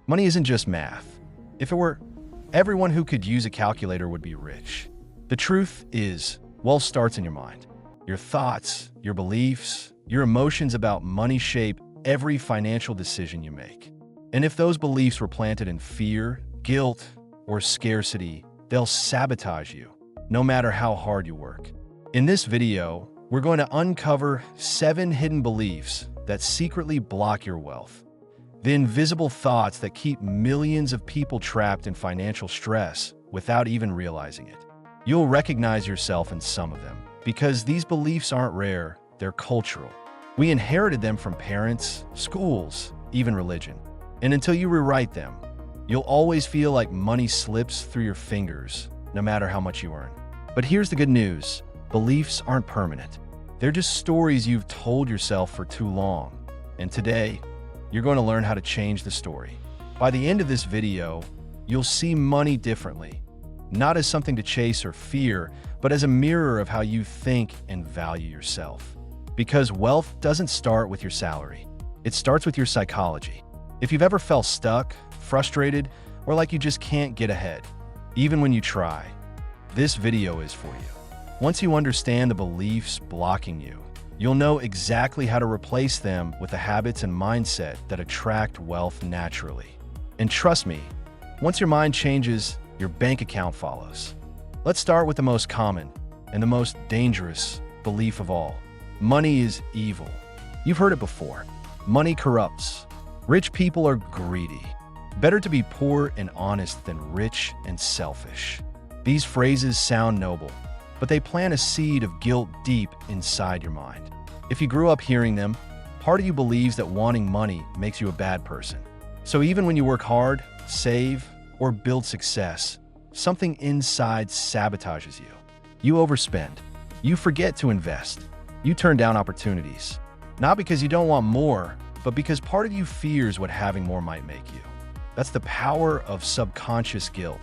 Money isn't just math. If it were, everyone who could use a calculator would be rich. The truth is, wealth starts in your mind. Your thoughts, your beliefs, your emotions about money shape every financial decision you make. And if those beliefs were planted in fear, guilt, or scarcity, they'll sabotage you, no matter how hard you work. In this video, we're going to uncover 7 hidden beliefs that secretly block your wealth. The invisible thoughts that keep millions of people trapped in financial stress without even realizing it. You'll recognize yourself in some of them because these beliefs aren't rare, they're cultural. We inherited them from parents, schools, even religion. And until you rewrite them, you'll always feel like money slips through your fingers, no matter how much you earn. But here's the good news. Beliefs aren't permanent. They're just stories you've told yourself for too long. And today, you're going to learn how to change the story. By the end of this video, you'll see money differently, not as something to chase or fear, but as a mirror of how you think and value yourself. Because wealth doesn't start with your salary. It starts with your psychology. If you've ever felt stuck, frustrated, or like you just can't get ahead, even when you try, this video is for you. Once you understand the beliefs blocking you, you'll know exactly how to replace them with the habits and mindset that attract wealth naturally. And trust me, once your mind changes, your bank account follows. Let's start with the most common and the most dangerous belief of all. Money is evil. You've heard it before. Money corrupts. Rich people are greedy. Better to be poor and honest than rich and selfish. These phrases sound noble, but they plant a seed of guilt deep inside your mind. If you grew up hearing them, part of you believes that wanting money makes you a bad person. So even when you work hard, save, or build success, something inside sabotages you. You overspend. You forget to invest. You turn down opportunities. Not because you don't want more, but because part of you fears what having more might make you. That's the power of subconscious guilt.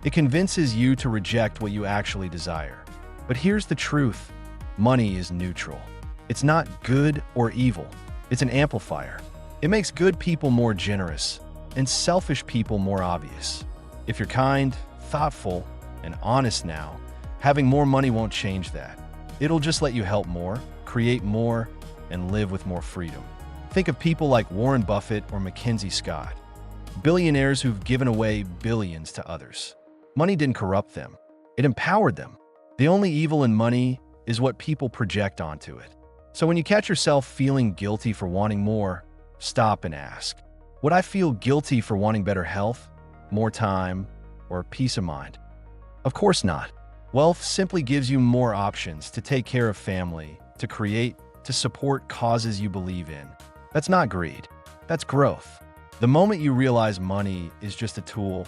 It convinces you to reject what you actually desire. But here's the truth. Money is neutral. It's not good or evil. It's an amplifier. It makes good people more generous and selfish people more obvious. If you're kind, thoughtful, and honest now, having more money won't change that. It'll just let you help more, create more, and live with more freedom. Think of people like Warren Buffett or Mackenzie Scott, billionaires who've given away billions to others. Money didn't corrupt them. It empowered them. The only evil in money is what people project onto it. So when you catch yourself feeling guilty for wanting more, stop and ask, would I feel guilty for wanting better health, more time, or peace of mind? Of course not. Wealth simply gives you more options to take care of family, to create, to support causes you believe in. That's not greed. That's growth. The moment you realize money is just a tool,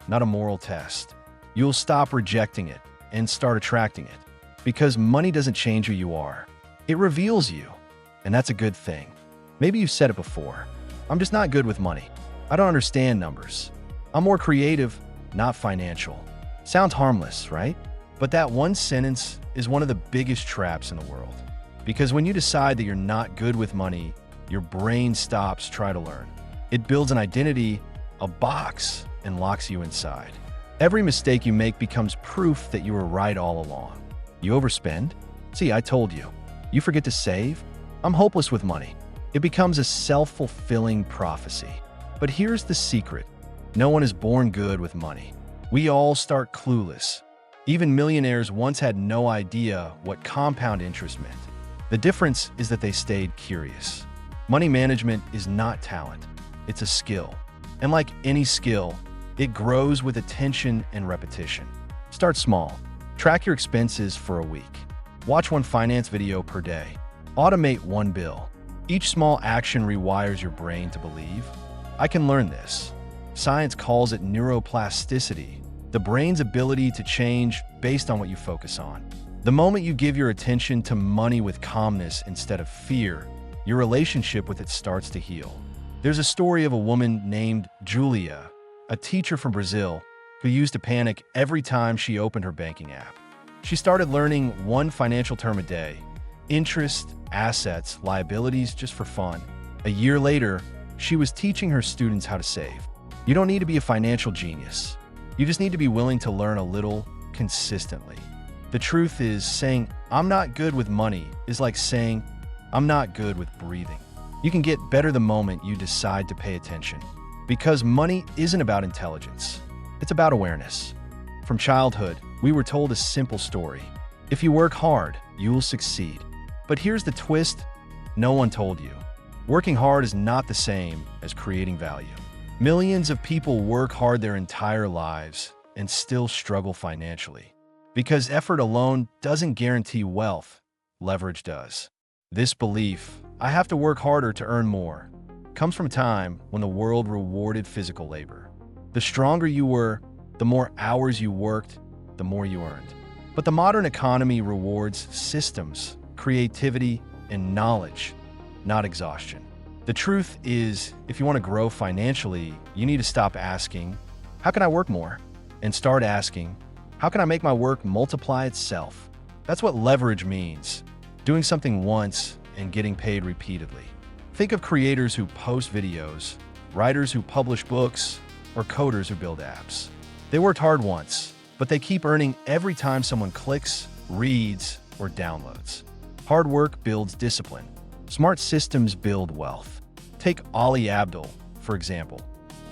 not a moral test, you'll stop rejecting it and start attracting it. Because money doesn't change who you are. It reveals you, and that's a good thing. Maybe you've said it before. I'm just not good with money. I don't understand numbers. I'm more creative, not financial. Sounds harmless, right? But that one sentence is one of the biggest traps in the world. Because when you decide that you're not good with money, your brain stops trying to learn. It builds an identity, a box, and locks you inside. Every mistake you make becomes proof that you were right all along. You overspend? See, I told you. You forget to save? I'm hopeless with money. It becomes a self-fulfilling prophecy. But here's the secret. No one is born good with money. We all start clueless. Even millionaires once had no idea what compound interest meant. The difference is that they stayed curious. Money management is not talent. It's a skill. And like any skill, it grows with attention and repetition. Start small. Track your expenses for a week. Watch one finance video per day. Automate one bill. Each small action rewires your brain to believe, I can learn this. Science calls it neuroplasticity, the brain's ability to change based on what you focus on. The moment you give your attention to money with calmness instead of fear, your relationship with it starts to heal. There's a story of a woman named Julia, a teacher from Brazil, who used to panic every time she opened her banking app. She started learning one financial term a day: interest, assets, liabilities, just for fun. A year later, she was teaching her students how to save. You don't need to be a financial genius. You just need to be willing to learn a little consistently. The truth is, saying, "I'm not good with money," is like saying, "I'm not good with breathing." You can get better the moment you decide to pay attention. Because money isn't about intelligence. It's about awareness. From childhood, we were told a simple story. If you work hard, you will succeed. But here's the twist: no one told you. Working hard is not the same as creating value. Millions of people work hard their entire lives and still struggle financially. Because effort alone doesn't guarantee wealth, leverage does. This belief, "I have to work harder to earn more," comes from a time when the world rewarded physical labor. The stronger you were, the more hours you worked, the more you earned. But the modern economy rewards systems, creativity, and knowledge, not exhaustion. The truth is, if you want to grow financially, you need to stop asking, "How can I work more?" and start asking, "How can I make my work multiply itself?" That's what leverage means: doing something once and getting paid repeatedly. Think of creators who post videos, writers who publish books, or coders who build apps. They worked hard once, but they keep earning every time someone clicks, reads, or downloads. Hard work builds discipline. Smart systems build wealth. Take Ali Abdul, for example.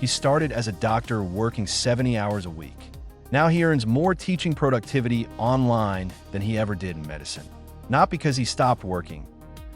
He started as a doctor working 70 hours a week. Now he earns more teaching productivity online than he ever did in medicine. Not because he stopped working,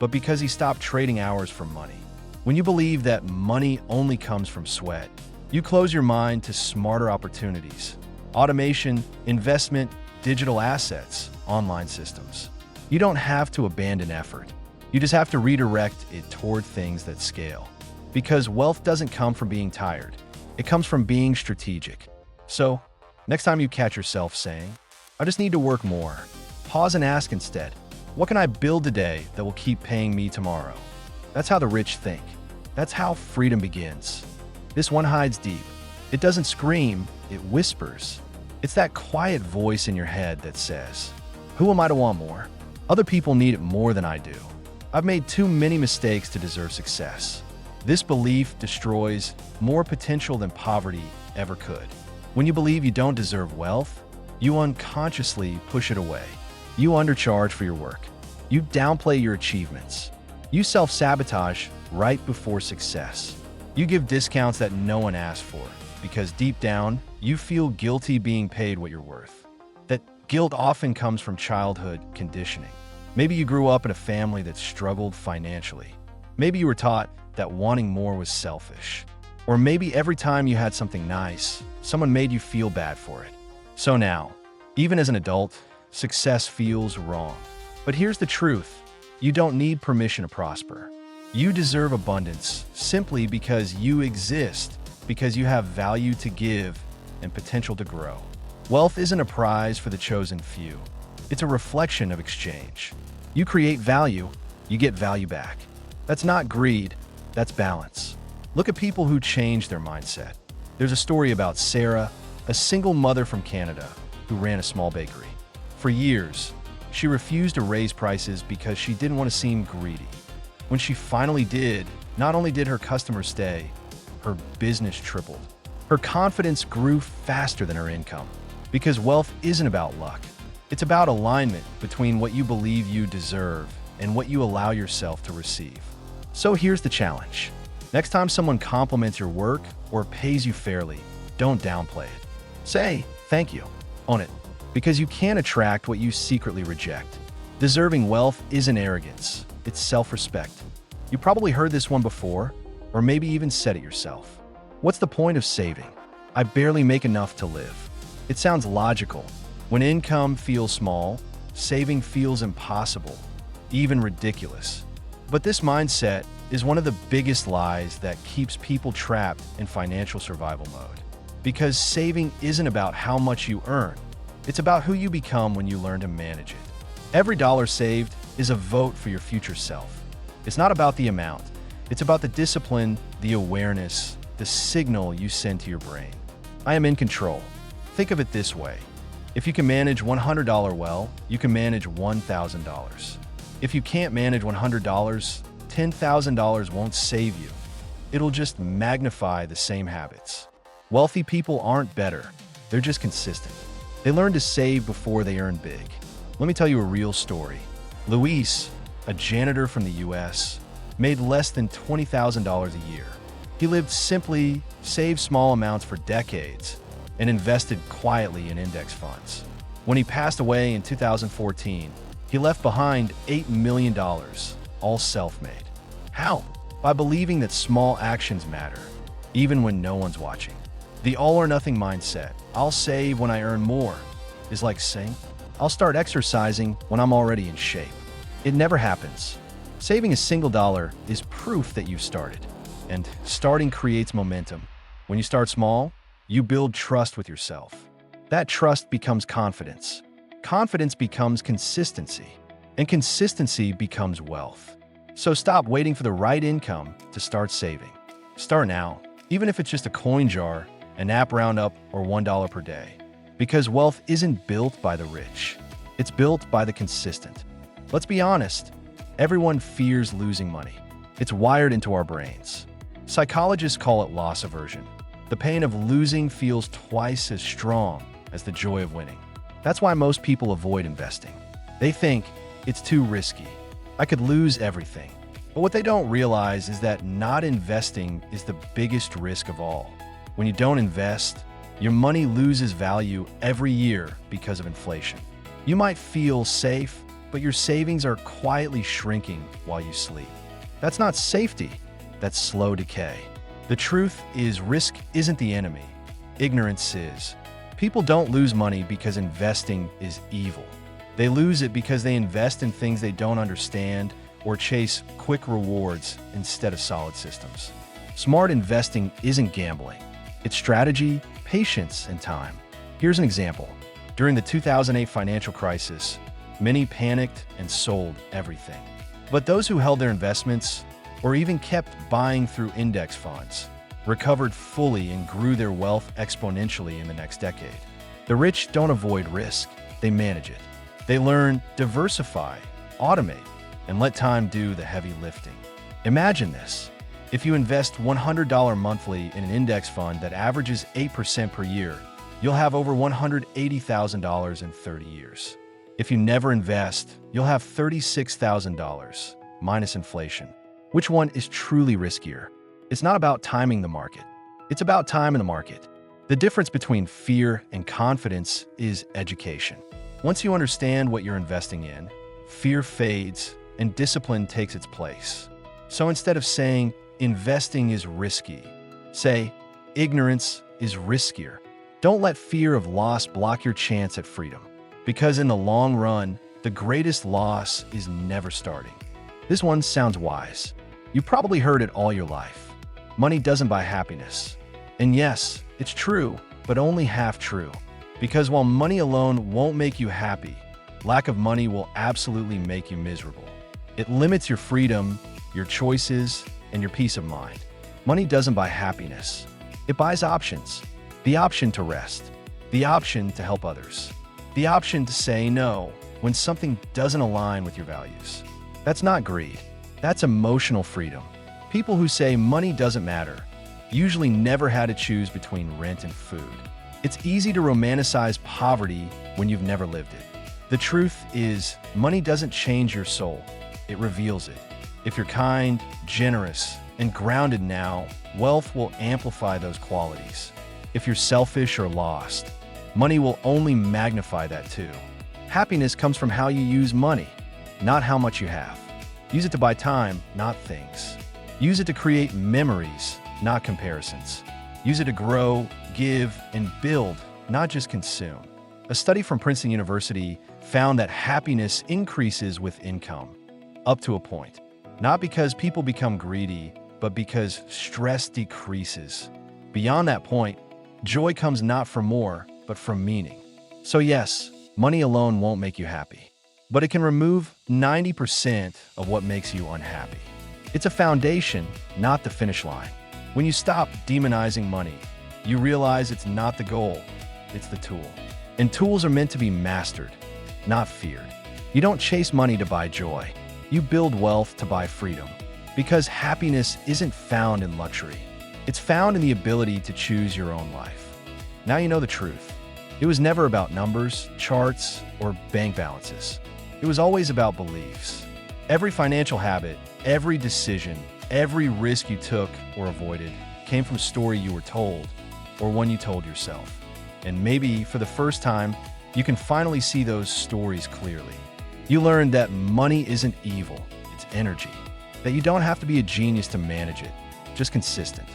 but because he stopped trading hours for money. When you believe that money only comes from sweat, you close your mind to smarter opportunities: automation, investment, digital assets, online systems. You don't have to abandon effort. You just have to redirect it toward things that scale. Because wealth doesn't come from being tired. It comes from being strategic. So, next time you catch yourself saying, "I just need to work more," pause and ask instead, "What can I build today that will keep paying me tomorrow?" That's how the rich think. That's how freedom begins. This one hides deep. It doesn't scream, it whispers. It's that quiet voice in your head that says, "Who am I to want more? Other people need it more than I do. I've made too many mistakes to deserve success." This belief destroys more potential than poverty ever could. When you believe you don't deserve wealth, you unconsciously push it away. You undercharge for your work. You downplay your achievements. You self-sabotage right before success. You give discounts that no one asked for because deep down, you feel guilty being paid what you're worth. That guilt often comes from childhood conditioning. Maybe you grew up in a family that struggled financially. Maybe you were taught that wanting more was selfish. Or maybe every time you had something nice, someone made you feel bad for it. So now, even as an adult, success feels wrong. But here's the truth: you don't need permission to prosper. You deserve abundance simply because you exist, because you have value to give and potential to grow. Wealth isn't a prize for the chosen few. It's a reflection of exchange. You create value, you get value back. That's not greed, that's balance. Look at people who change their mindset. There's a story about Sarah, a single mother from Canada who ran a small bakery. For years, she refused to raise prices because she didn't want to seem greedy. When she finally did, not only did her customers stay, her business tripled. Her confidence grew faster than her income. Because wealth isn't about luck. It's about alignment between what you believe you deserve and what you allow yourself to receive. So here's the challenge. Next time someone compliments your work or pays you fairly, don't downplay it. Say, "Thank you." Own it. Because you can't attract what you secretly reject. Deserving wealth isn't arrogance, it's self-respect. You probably heard this one before, or maybe even said it yourself. What's the point of saving? I barely make enough to live. It sounds logical. When income feels small, saving feels impossible, even ridiculous. But this mindset is one of the biggest lies that keeps people trapped in financial survival mode. Because saving isn't about how much you earn. It's about who you become when you learn to manage it. Every dollar saved is a vote for your future self. It's not about the amount. It's about the discipline, the awareness, the signal you send to your brain. I am in control. Think of it this way. If you can manage $100 well, you can manage $1,000. If you can't manage $100, $10,000 won't save you. It'll just magnify the same habits. Wealthy people aren't better, they're just consistent. They learn to save before they earn big. Let me tell you a real story. Luis, a janitor from the US, made less than $20,000 a year. He lived simply, saved small amounts for decades, and invested quietly in index funds. When he passed away in 2014, he left behind $8 million, all self-made. How? By believing that small actions matter, even when no one's watching. The all-or-nothing mindset, I'll save when I earn more, is like saying, I'll start exercising when I'm already in shape. It never happens. Saving a single dollar is proof that you've started. And starting creates momentum. When you start small, you build trust with yourself. That trust becomes confidence. Confidence becomes consistency. And consistency becomes wealth. So stop waiting for the right income to start saving. Start now, even if it's just a coin jar, an app roundup, or $1 per day. Because wealth isn't built by the rich. It's built by the consistent. Let's be honest, everyone fears losing money. It's wired into our brains. Psychologists call it loss aversion. The pain of losing feels twice as strong as the joy of winning. That's why most people avoid investing. They think it's too risky. I could lose everything. But what they don't realize is that not investing is the biggest risk of all. When you don't invest, your money loses value every year because of inflation. You might feel safe, but your savings are quietly shrinking while you sleep. That's not safety, that's slow decay. The truth is, risk isn't the enemy, ignorance is. People don't lose money because investing is evil. They lose it because they invest in things they don't understand or chase quick rewards instead of solid systems. Smart investing isn't gambling. It's strategy, patience, and time. Here's an example. During the 2008 financial crisis, many panicked and sold everything. But those who held their investments, or even kept buying through index funds, recovered fully and grew their wealth exponentially in the next decade. The rich don't avoid risk, they manage it. They learn, diversify, automate, and let time do the heavy lifting. Imagine this. If you invest $100 monthly in an index fund that averages 8% per year, you'll have over $180,000 in 30 years. If you never invest, you'll have $36,000, minus inflation. Which one is truly riskier? It's not about timing the market. It's about time in the market. The difference between fear and confidence is education. Once you understand what you're investing in, fear fades and discipline takes its place. So instead of saying, investing is risky, say, ignorance is riskier. Don't let fear of loss block your chance at freedom. Because in the long run, the greatest loss is never starting. This one sounds wise. You probably heard it all your life. Money doesn't buy happiness. And yes, it's true, but only half true. Because while money alone won't make you happy, lack of money will absolutely make you miserable. It limits your freedom, your choices, and your peace of mind. Money doesn't buy happiness. It buys options. The option to rest. The option to help others. The option to say no when something doesn't align with your values. That's not greed. That's emotional freedom. People who say money doesn't matter usually never had to choose between rent and food. It's easy to romanticize poverty when you've never lived it. The truth is, money doesn't change your soul. It reveals it. If you're kind, generous, and grounded now, wealth will amplify those qualities. If you're selfish or lost, money will only magnify that too. Happiness comes from how you use money, not how much you have. Use it to buy time, not things. Use it to create memories, not comparisons. Use it to grow, give, and build, not just consume. A study from Princeton University found that happiness increases with income, up to a point. Not because people become greedy, but because stress decreases. Beyond that point, joy comes not from more, but from meaning. So yes, money alone won't make you happy, but it can remove 90% of what makes you unhappy. It's a foundation, not the finish line. When you stop demonizing money, you realize it's not the goal, it's the tool. And tools are meant to be mastered, not feared. You don't chase money to buy joy. You build wealth to buy freedom. Because happiness isn't found in luxury. It's found in the ability to choose your own life. Now you know the truth. It was never about numbers, charts, or bank balances. It was always about beliefs. Every financial habit, every decision, every risk you took or avoided came from a story you were told or one you told yourself. And maybe for the first time, you can finally see those stories clearly. You learned that money isn't evil, it's energy. That you don't have to be a genius to manage it, just consistent.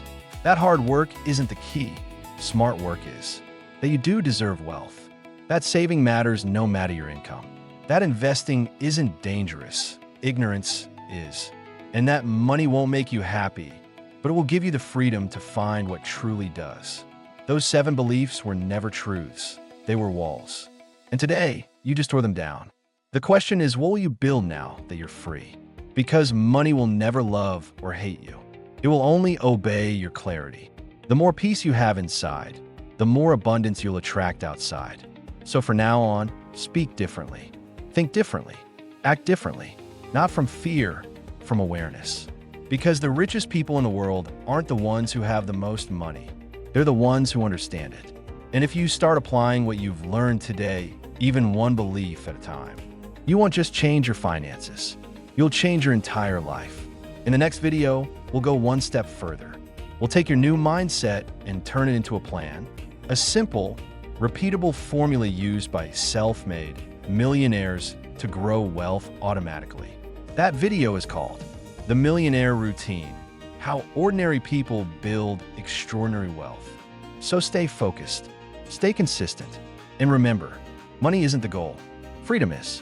That hard work isn't the key, smart work is. That you do deserve wealth. That saving matters no matter your income. That investing isn't dangerous, ignorance is. And that money won't make you happy, but it will give you the freedom to find what truly does. Those 7 beliefs were never truths, they were walls. And today, you just tore them down. The question is, what will you build now that you're free? Because money will never love or hate you. It will only obey your clarity. The more peace you have inside, the more abundance you'll attract outside. So from now on, speak differently, think differently, act differently, not from fear, from awareness. Because the richest people in the world aren't the ones who have the most money. They're the ones who understand it. And if you start applying what you've learned today, even one belief at a time, you won't just change your finances. You'll change your entire life. In the next video, we'll go one step further. We'll take your new mindset and turn it into a plan, a simple, repeatable formula used by self-made millionaires to grow wealth automatically. That video is called The Millionaire Routine: How Ordinary People Build Extraordinary Wealth. So stay focused, stay consistent, and remember, money isn't the goal. Freedom is.